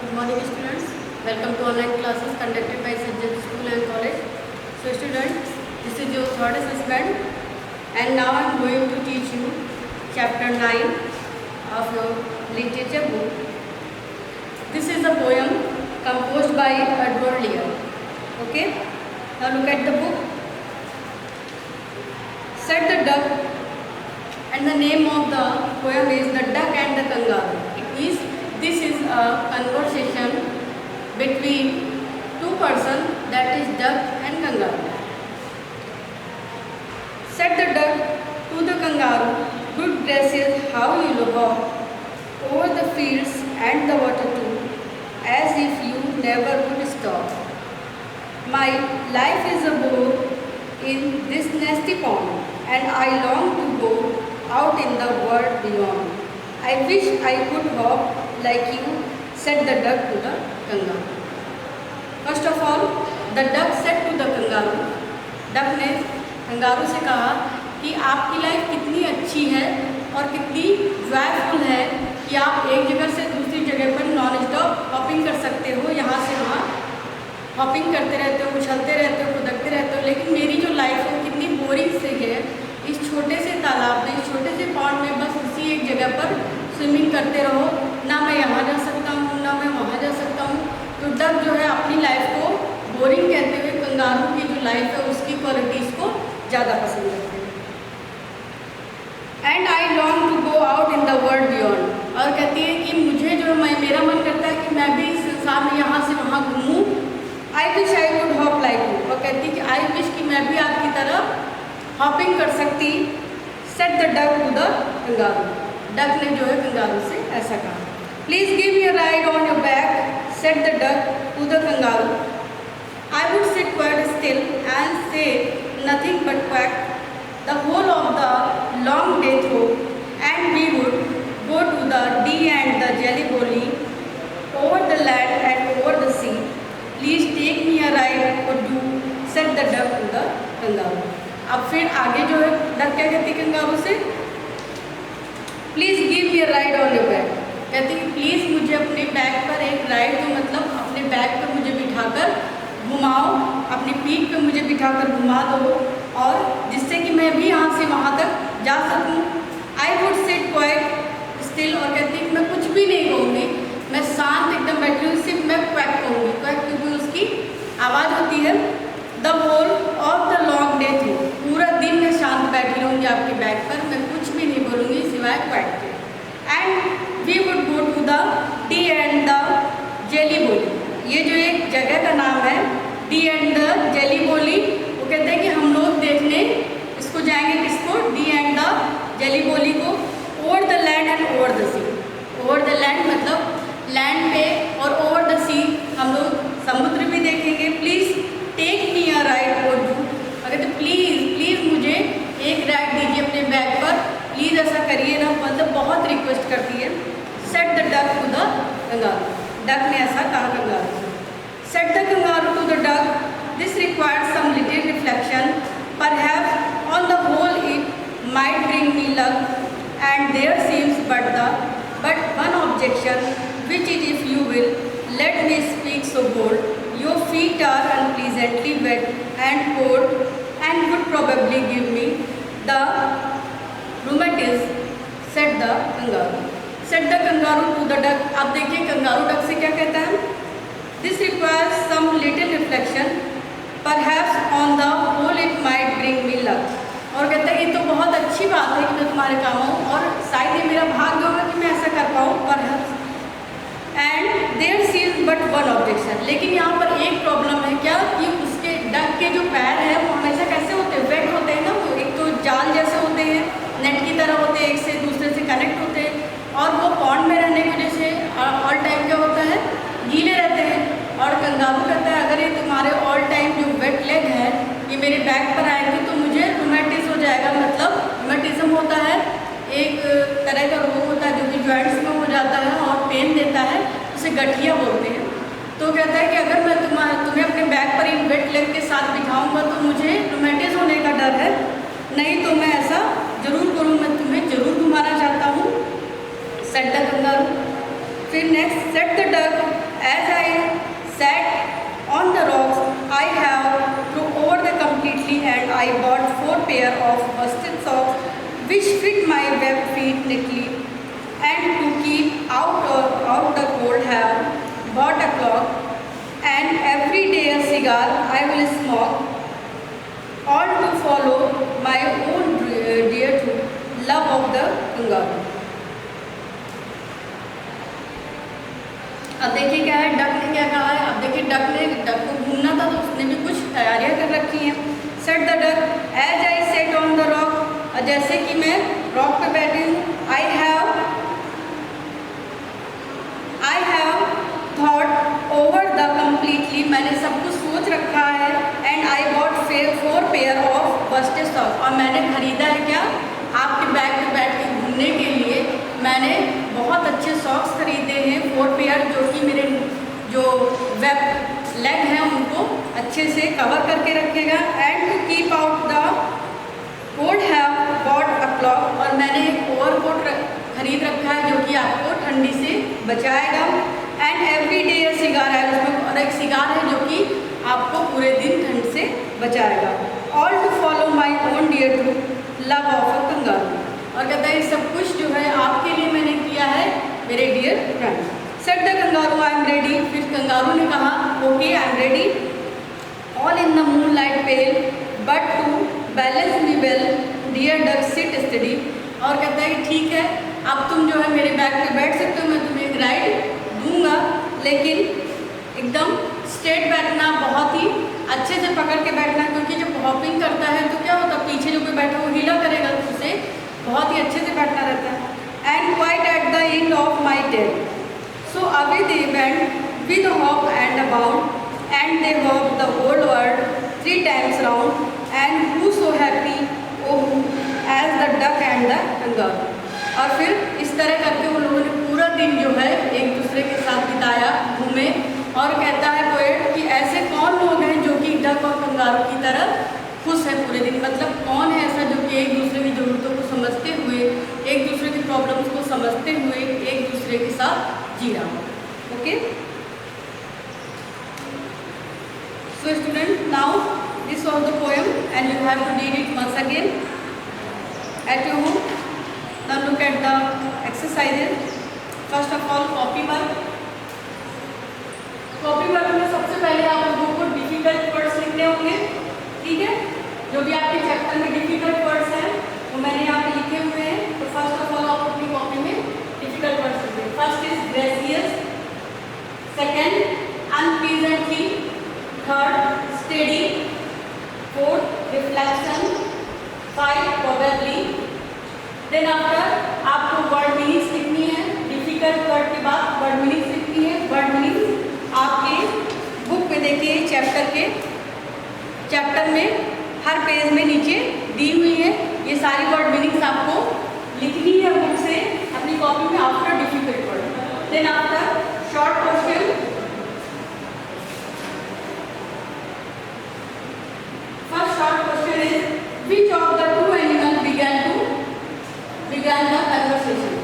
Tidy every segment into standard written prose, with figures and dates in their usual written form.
Good morning students. Welcome to online classes conducted by Sajjad School and College. So students, this is your third assessment and now I am going to teach you chapter 9 of your literature book. This is a poem composed by Edward Lear. Okay, now look at the book. Said the duck, and the name of the poem is The Duck and the Kangaroo. It means this is a conversation between two persons, that is duck and kangaroo. Said the duck to the kangaroo, good gracious, how you walk over the fields and the water too, as if you never would stop. My life is a bore in this nasty pond, and I long to go out in the world beyond. I wish I could hop like you, said the duck to the kangaroo. First of all, the duck said to the kangaroo. Duck ने kangaroo से कहा कि आपकी life कितनी अच्छी है और कितनी जॉयफुल है कि आप एक जगह से दूसरी जगह पर नॉन स्टॉप हॉपिंग कर सकते हो, यहाँ से वहाँ हॉपिंग करते रहते हो, उछलते रहते हो, कूदते रहते हो। लेकिन मेरी जो लाइफ है वो कितनी बोरिंग से है, इस छोटे से तालाब में, इस छोटे से पॉन्ड में बस उसी एक जगह पर स्विमिंग करते रहो, ना मैं यहाँ जा सकता हूँ ना मैं वहाँ जा सकता हूँ। तो डक जो है अपनी लाइफ को बोरिंग कहते हुए कंगारू की जो लाइफ है उसकी क्वालिटीज़ को ज़्यादा पसंद करते हैं। And I long to go out in the world beyond, और कहती है कि मुझे जो मेरा मन करता है कि मैं भी इस संसार में यहाँ से वहाँ घूमूँ। I wish I would hop like you, और कहती है कि आई विश कि मैं भी आपकी तरह हॉपिंग कर सकती। Said the duck to the kangaroo, duck ने जो है कंगारू से ऐसा कहा। Please give me a ride on your back, said the duck to the kangaroo. I would sit quite still and say nothing but quack the whole of the long day through, and we would go to the Dee and the Jelly Bo Lee over the land and over the sea. Please take me a ride or do, said the duck to the kangaroo. अब फिर आगे जो है duck क्या कहती है kangaroo से, please give me a ride on your back, कहती है प्लीज़ मुझे अपने बैक पर एक राइड दो, मतलब अपने बैक पर मुझे बिठाकर घुमाओ, अपनी पीठ पे मुझे बिठाकर घुमा दो, और जिससे कि मैं भी यहाँ से वहाँ तक जा सकूँ। आई वुड सिट क्वाइट स्टिल, और कहती है मैं कुछ भी नहीं कहूँगी, मैं शांत एकदम बैठी हूँ, सिर्फ मैं क्वैक कहूँगी, क्वैक क्योंकि उसकी आवाज़ होती है। The whole of the long day through, पूरा दिन मैं शांत बैठी रहूँगी आपके बैग पर, मैं कुछ भी नहीं बोलूँगी सिवाय क्वैक के। And we would go to the Dee and the Jelly Bo Lee, ये जो एक जगह का नाम है डी एंड द जेली बोली, वो कहते हैं कि हम लोग देखने इसको जाएंगे, किसको, D and the Jelly Bo Lee को। Over the land and over the sea, over the land मतलब लैंड पे, और ओवर द सी हम लोग समुद्र भी देखेंगे। Please take me a ride or do, अगर तो प्लीज़ मुझे एक राइड दीजिए अपने बैग पर, प्लीज़ ऐसा करिए ना, मतलब बहुत रिक्वेस्ट करती है। Said the duck to the kangaroo, duck ने ऐसा कहा कंगारू से। Said the kangaroo to the duck, this requires some little reflection, perhaps on the whole it might bring me luck, and there seems but one objection, which is if you will let me speak so bold, your feet are unpleasantly wet and cold and would probably give me the rheumatism, said the kangaroo. Said the kangaroo to the duck, अब देखिए kangaroo duck से क्या कहता है, this requires some little reflection, perhaps on the whole it might bring me luck, और कहता है ये तो बहुत अच्छी बात है कि मैं तुम्हारे काम आऊँ, और शायद ये मेरा भाग्य होगा कि मैं ऐसा कर पाऊँ, perhaps and there sees but one objection, लेकिन यहाँ पर एक प्रॉब्लम है क्या, कि उसके डक के जो पैर हैं वो हमेशा कैसे होते हैं, वेट होते हैं ना, वो एक तो जाल जैसे होते हैं, नेट की तरह होते हैं, एक से दूसरे से कनेक्ट होते हैं, और वो पॉन्ड में रहने की वजह से ऑल टाइम क्या होता है, गीले रहते हैं। और कंगारू कहता है अगर ये तुम्हारे ऑल टाइम जो वेट लेग है ये मेरे बैक पर आएंगे तो मुझे रूमेटिस हो जाएगा, मतलब रूमेटिज्म होता है, एक तरह का रोग होता है जो कि जॉइंट्स में हो जाता है और पेन देता है, उसे गठिया बोलते हैं। तो कहता है कि अगर मैं तुम्हें अपने बैक पर इन वेट लेग के साथ बिठाऊंगा तो मुझे रूमेटिस होने का डर है, नहीं तो मैं ऐसा जरूर करूँ, मैं तुम्हें जरूर घुमाना चाहता हूँ, सेट द कंगारू। फिर next, set the duck As I sat on the rocks, I have looked over the completely and I bought 4 pair of worsted socks which fit my webbed feet neatly. And to keep out the cold have bought a clock, and every day a cigar I will smoke, all to follow my own dear truth, love of the kangaroo. अब देखिए क्या है, duck ने क्या कहा है। अब देखिए डक को घूमना था तो उसने भी कुछ तैयारियां कर रखी हैं। Said the duck as I sat on the rock, जैसे कि मैं रॉक पे बैठी हूँ। I have thought over the completely, मैंने सब कुछ सोच रखा है। And I bought 4 pair of worsted socks, और मैंने खरीदा है क्या, आपके बैग पे बैठ के घूमने के लिए मैंने बहुत अच्छे सॉक्स खरीदे हैं 4 पेयर, जो कि मेरे जो वेब लेग हैं उनको अच्छे से कवर करके रखेगा। And to keep out the cold have bought a cloak, और मैंने एक ओवरकोट खरीद रखा है जो कि आपको ठंडी से बचाएगा। And every day a cigar है उसमें, और एक सिगार है जो कि आपको पूरे दिन ठंड से बचाएगा। All to follow my own dear true love of a kangaroo, और कहता है सब कुछ जो है आपके लिए मैंने किया है मेरे dear friend. Said the kangaroo I am ready, फिर कंगारू ने कहा okay I am ready. All in the moonlight pale but to balance me well dear duck sit steady, और कहता है ठीक है अब तुम जो है मेरे बैग पे बैठ सकते हो, मैं तुम्हें एक राइड दूंगा, लेकिन एकदम स्ट्रेट बैठना, बहुत ही अच्छे से पकड़ के बैठना, क्योंकि जब हॉपिंग करता है तो क्या होता है पीछे जो कोई बैठा वो हिला करेगा, तो उसे बहुत ही अच्छे से बैठना रहता है। And quite at the end of my tail so away they went with hop and a bound, and they hop the whole world 3 times round, and who so happy oh as the duck and the kangaroo. और फिर इस तरह करके उन लोगों ने पूरा दिन जो है एक दूसरे के साथ बिताया, घूमे। और कहता है पोएट कि ऐसे कौन लोग हैं जो कि डक और कंगारू की तरह खुश है पूरे दिन, मतलब कौन है ऐसा जो कि एक दूसरे की ज़रूरतों को समझते हुए, एक दूसरे की प्रॉब्लम्स को समझते हुए एक दूसरे के साथ जी रहा हो। Okay, so student now this was the poem and you have to read it once again at your home. Now look at the exercises. First of all copy work. Copy work में सबसे पहले आप लोगों को difficult words लिखने होंगे, ठीक है। जो भी आपके चैप्टर में डिफिकल्ट वर्ड्स हैं वो मैंने यहाँ पे लिखे हुए हैं। तो फर्स्ट ऑफ ऑल आप अपनी कॉपी में डिफिकल्ट वर्ड्स लिखें। First is gracious, second unpleasantly, third steady, fourth reflection, 5 probably. Then after आपको वर्ड मीनिंग्स लिखनी है। डिफिकल्ट वर्ड के बाद वर्ड मीनिंग्स लिखनी है। वर्ड मीनिंग्स आपके बुक में देखिए चैप्टर में हर पेज में नीचे दी हुई है। ये सारी वर्ड मीनिंग्स आपको लिखनी है बुक से अपनी कॉपी में after difficult word. Then after short question. First short question is which of the 2 animals began the conversation?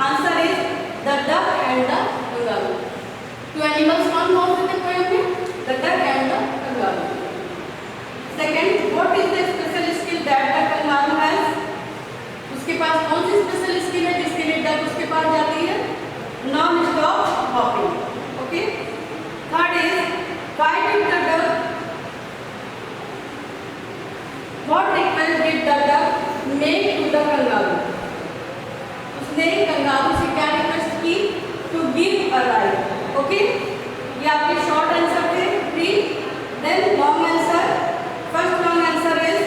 Answer is the duck and the kangaroo. 2 animals कौन कौन से थे पोएम में? The duck and the kangaroo. Second, what is the special skill that the kangaroo has? उसके पास कौन सी special skill है जिसके लिए डक उसके पास जाती है? Non stop hopping. Okay. Third is why did the duck, what request did the duck make to the kangaroo? उसने कंगारू से क्या रिक्वेस्ट की? To give a ride. Okay, ये आपके शॉर्ट आंसर थे 3। Then long answer. First long answer is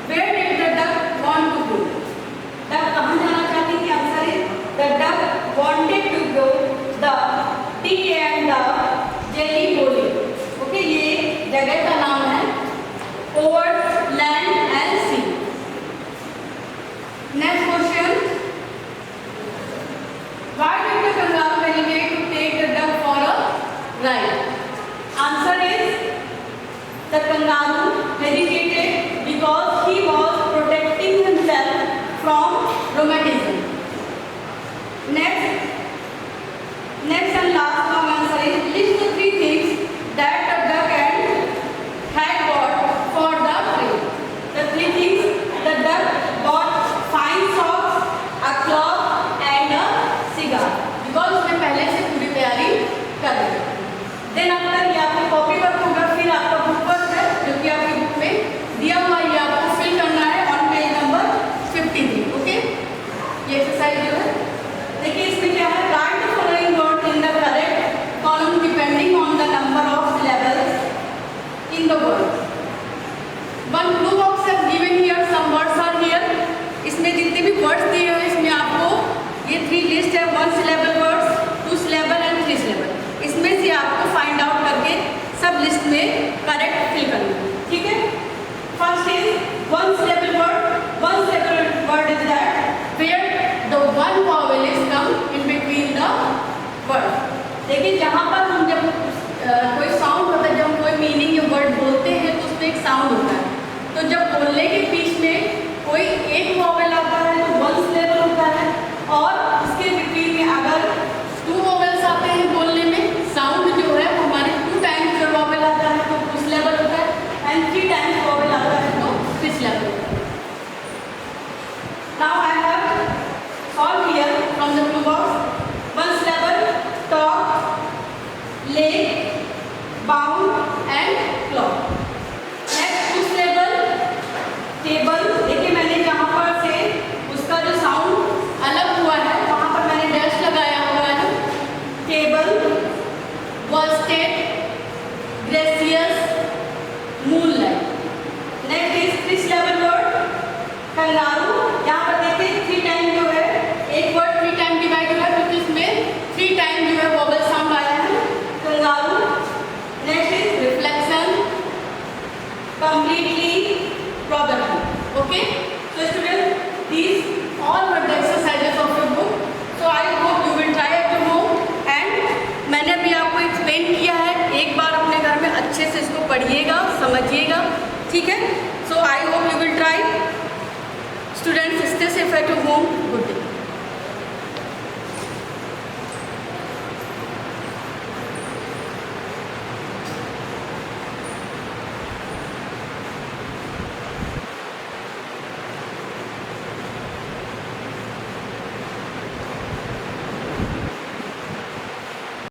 where did the duck want to go? Duck कहाँ जाना चाहती थी? Answer is the duck wanted to go the Dee and the Jelly Bo Lee. Okay, ये जगह का नाम है over land and sea. Next question, why did the kangaroo hesitate to take the duck for a ride? Answer is the kangaroo hesitated because he was protecting himself from rheumatism. Next देखिए इसमें क्या है, write the following word in the correct column depending on the number of syllables in the word. One blue box has given here, some words are here. इसमें जितने भी words दिए हुए इसमें आपको ये 3 लिस्ट है, 1 syllable words, 2 syllable and 3 syllable. इसमें से आपको फाइंड आउट करके सब लिस्ट में करेक्ट फिल करना है, ठीक है। First is 1 syllable word. 1 syllable word is that where the one vowel is come in between the word. देखिए जहाँ पर हम जब कोई साउंड होता है, जब कोई मीनिंग या वर्ड बोलते हैं तो उसमें एक साउंड होता है, तो जब बोलने के बीच में कोई एक वॉवेल आता है तो 1 syllable होता है, और इसके बिटवीन में अगर 2 वॉवेल्स आते हैं बोलने में, साउंड जो है वो हमारे 2 टाइम्स जो वॉवेल आता है तो 2 syllable होता है, एंड 3 टाइम्स वॉवेल आता है तो 3 syllable होता है। Now I have solve here from the blue box. 1 syllable talk, leg, bound and clock. Next 2 syllable table. देखिए मैंने जहाँ पर से उसका जो साउंड अलग हुआ है वहाँ पर मैंने डैश लगाया हुआ है। Table, worsted, gracious, moonlight. Next is 3 syllable word kangaroo. यहाँ पर देखिए 3 टाइम जो है एक वर्ड 3 टाइम डिवाइड हुआ है, क्योंकि इसमें 3 टाइम जो है वोवल साउंड आया है, kangaroo. Next is reflection, completely, probably. Okay, so students, these all were the exercises of your book. So I hope you will try at your home, and मैंने अभी आपको एक्सप्लेन किया है, एक बार अपने घर में अच्छे से इसको पढ़िएगा, समझिएगा, ठीक है। So I hope you will try. Students, stay safe at your home. Good day.